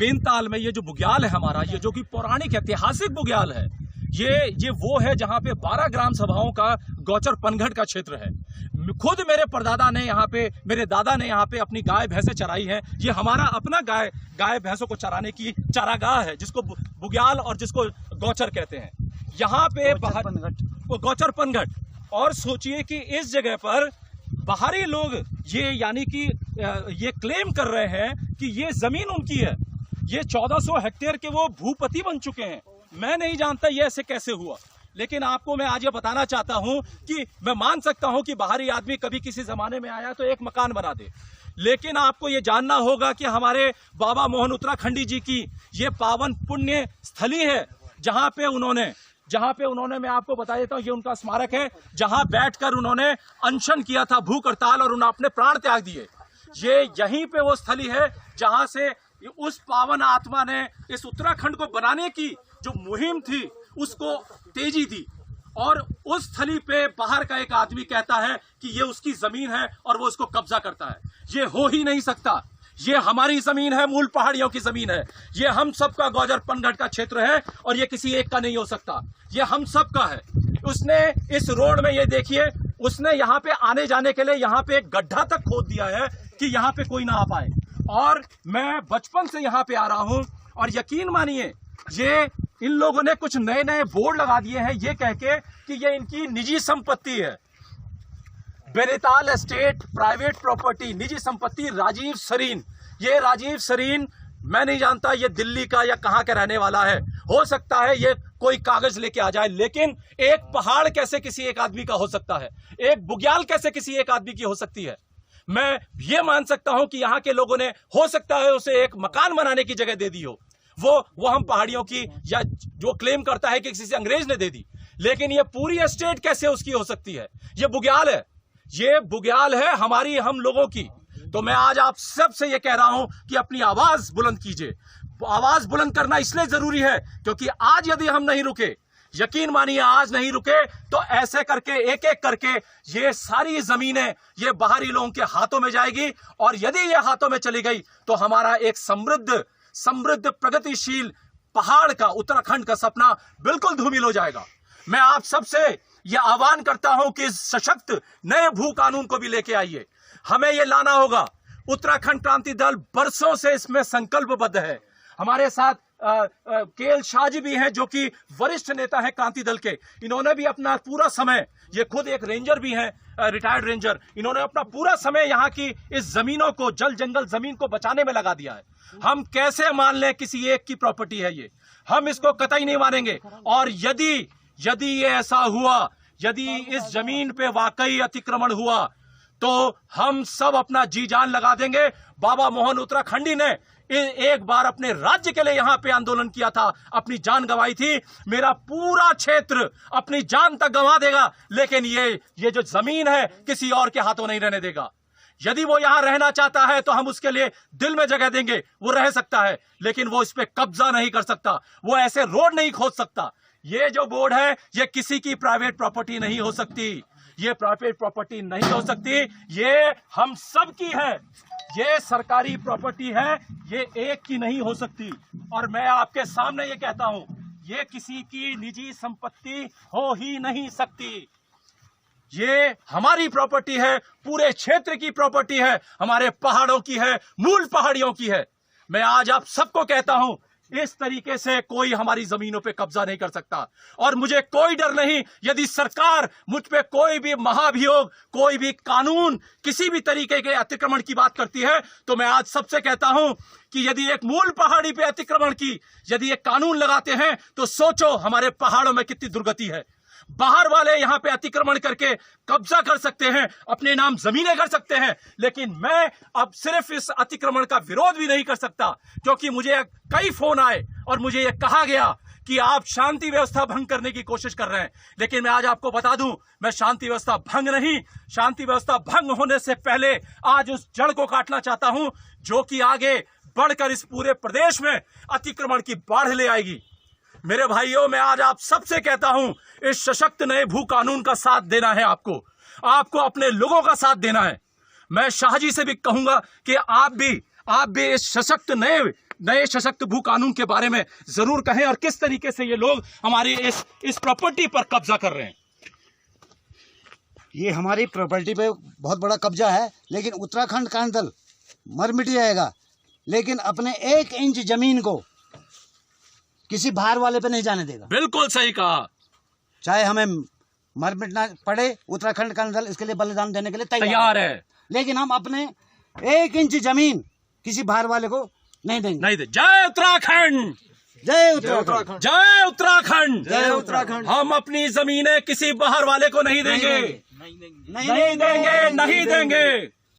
बेनताल में ये जो बुग्याल है हमारा, ये जो कि पौराणिक ऐतिहासिक बुग्याल है, ये वो है जहाँ पे 12 ग्राम सभाओं का गौचर पनघट का क्षेत्र है। खुद मेरे परदादा ने यहाँ पे, मेरे दादा ने यहाँ पे अपनी गाय भैंसें चराई हैं। ये हमारा अपना गाय भैंसों को चराने की चारागाह है, जिसको बुग्याल और जिसको गौचर कहते हैं। यहाँ पे गौचर पनघट। और सोचिए कि इस जगह पर बाहरी लोग ये क्लेम कर रहे हैं कि ये जमीन उनकी है। ये 1400 हेक्टेयर के वो भूपति बन चुके हैं। मैं नहीं जानता ये ऐसे कैसे हुआ, लेकिन आपको मैं आज ये बताना चाहता हूं कि मैं मान सकता हूं कि बाहरी आदमी कभी किसी जमाने में आया तो एक मकान बना दे, लेकिन आपको ये जानना होगा कि हमारे बाबा मोहन उत्तराखंडी जी की ये पावन पुण्य स्थली है, जहां पे उन्होंने मैं आपको बता देता हूं, ये उनका स्मारक है, जहां बैठकर उन्होंने अनशन किया था, भूख हड़ताल, और उन्होंने अपने प्राण त्याग दिए। ये यहीं पे वो स्थली है जहां से उस पावन आत्मा ने इस उत्तराखंड को बनाने की जो मुहिम थी उसको तेजी दी। और उस स्थली पे बाहर का एक आदमी कहता है कि ये उसकी जमीन है और वो उसको कब्जा करता है। ये हो ही नहीं सकता। ये हमारी जमीन है, मूल पहाड़ियों की जमीन है। ये हम सबका गौचर पनघट का क्षेत्र है और ये किसी एक का नहीं हो सकता, ये हम सबका है। उसने इस रोड में, ये देखिए, उसने यहाँ पे आने जाने के लिए यहाँ पे एक गड्ढा तक खोद दिया है कि यहाँ पे कोई ना आ पाए। और मैं बचपन से यहाँ पे आ रहा हूँ और यकीन मानिए, ये इन लोगों ने कुछ नए नए बोर्ड लगा दिए हैं ये कह के कि ये इनकी निजी संपत्ति है। बेनीताल एस्टेट प्राइवेट प्रॉपर्टी, निजी संपत्ति, राजीव सरीन। ये राजीव सरीन, मैं नहीं जानता ये दिल्ली का या कहां का रहने वाला है। हो सकता है ये कोई कागज लेके आ जाए, लेकिन एक पहाड़ कैसे किसी एक आदमी का हो सकता है, एक बुग्याल कैसे किसी एक आदमी की हो सकती है। मैं ये मान सकता हूं कि यहां के लोगों ने, हो सकता है, उसे एक मकान बनाने की जगह दे दी हो, वो हम पहाड़ियों की, या जो क्लेम करता है कि किसी से अंग्रेज ने दे दी, लेकिन ये पूरी एस्टेट कैसे उसकी हो सकती है। ये बुग्याल है, ये बुग्याल है हमारी, हम लोगों की। तो मैं आज आप सबसे ये कह रहा हूं कि अपनी आवाज बुलंद कीजिए। आवाज बुलंद करना इसलिए जरूरी है क्योंकि आज यदि हम नहीं रुके, यकीन मानिए आज नहीं रुके, तो ऐसे करके एक एक करके ये सारी जमीनें ये बाहरी लोगों के हाथों में जाएगी। और यदि ये हाथों में चली गई तो हमारा एक समृद्ध प्रगतिशील पहाड़ का, उत्तराखंड का सपना बिल्कुल धूमिल हो जाएगा। मैं आप सबसे यह आह्वान करता हूं कि सशक्त नए भू कानून को भी लेके आइए। हमें यह लाना होगा। उत्तराखंड क्रांति दल बरसों से इसमें संकल्पबद्ध है। हमारे साथ केएल शाह जी भी हैं, जो कि वरिष्ठ नेता है क्रांति दल के। इन्होंने भी अपना पूरा समय, ये खुद एक रेंजर भी हैं, रिटायर्ड रेंजर, इन्होंने अपना पूरा समय यहाँ की इस जमीनों को, जल जंगल जमीन को बचाने में लगा दिया है। हम कैसे मान लें किसी एक की प्रॉपर्टी है ये? हम इसको कतई नहीं मानेंगे। और यदि ये ऐसा हुआ, यदि इस जमीन पे वाकई अतिक्रमण हुआ, तो हम सब अपना जी जान लगा देंगे। बाबा मोहन उत्तराखंडी ने एक बार अपने राज्य के लिए यहां पे आंदोलन किया था, अपनी जान गंवाई थी। मेरा पूरा क्षेत्र अपनी जान तक गंवा देगा, लेकिन ये जो जमीन है किसी और के हाथों नहीं रहने देगा। यदि वो यहां रहना चाहता है तो हम उसके लिए दिल में जगह देंगे, वो रह सकता है, लेकिन वो इस पे कब्जा नहीं कर सकता, वो ऐसे रोड नहीं खोद सकता। ये जो बोर्ड है ये किसी की प्राइवेट प्रॉपर्टी नहीं हो सकती, ये प्राइवेट प्रॉपर्टी नहीं हो सकती, ये हम सब की है। ये सरकारी प्रॉपर्टी है, ये एक की नहीं हो सकती। और मैं आपके सामने ये कहता हूं, ये किसी की निजी संपत्ति हो ही नहीं सकती। ये हमारी प्रॉपर्टी है, पूरे क्षेत्र की प्रॉपर्टी है, हमारे पहाड़ों की है, मूल पहाड़ियों की है। मैं आज आप सबको कहता हूं, इस तरीके से कोई हमारी जमीनों पे कब्जा नहीं कर सकता। और मुझे कोई डर नहीं, यदि सरकार मुझ पे कोई भी महाभियोग, कोई भी कानून, किसी भी तरीके के अतिक्रमण की बात करती है, तो मैं आज सबसे कहता हूं कि यदि एक मूल पहाड़ी पे अतिक्रमण की यदि एक कानून लगाते हैं, तो सोचो हमारे पहाड़ों में कितनी दुर्गति है। बाहर वाले यहां पे अतिक्रमण करके कब्जा कर सकते हैं, अपने नाम जमीनें कर सकते हैं, लेकिन मैं अब सिर्फ इस अतिक्रमण का विरोध भी नहीं कर सकता, क्योंकि मुझे कई फोन आए और मुझे यह कहा गया कि आप शांति व्यवस्था भंग करने की कोशिश कर रहे हैं। लेकिन मैं आज आपको बता दूं, मैं शांति व्यवस्था भंग नहीं, शांति व्यवस्था भंग होने से पहले आज उस जड़ को काटना चाहता हूं जो कि आगे बढ़कर इस पूरे प्रदेश में अतिक्रमण की बाढ़ ले आएगी। मेरे भाइयों, मैं आज आप सबसे कहता हूं, इस सशक्त नए भू कानून का साथ देना है आपको अपने लोगों का साथ देना है। मैं शाहजी से भी कहूंगा कि आप भी इस सशक्त नए नए सशक्त भू कानून के बारे में जरूर कहें और किस तरीके से ये लोग हमारी इस प्रॉपर्टी पर कब्जा कर रहे हैं। ये हमारी प्रॉपर्टी पे बहुत बड़ा कब्जा है, लेकिन उत्तराखंड का दल मर मिट जाएगा, लेकिन अपने 1 इंच जमीन को किसी बाहर वाले पे नहीं जाने देगा। बिल्कुल सही कहा। चाहे हमें मर मिटना पड़े, उत्तराखंड का दल इसके लिए बलिदान देने के लिए तैयार है, लेकिन हम अपने 1 इंच जमीन किसी बाहर वाले को नहीं देंगे। नहीं दे। जय उत्तराखंड, जय उत्तराखंड, जय उत्तराखंड, जय उत्तराखंड। हम अपनी जमीनें किसी बाहर वाले को नहीं देंगे, नहीं देंगे, नहीं देंगे।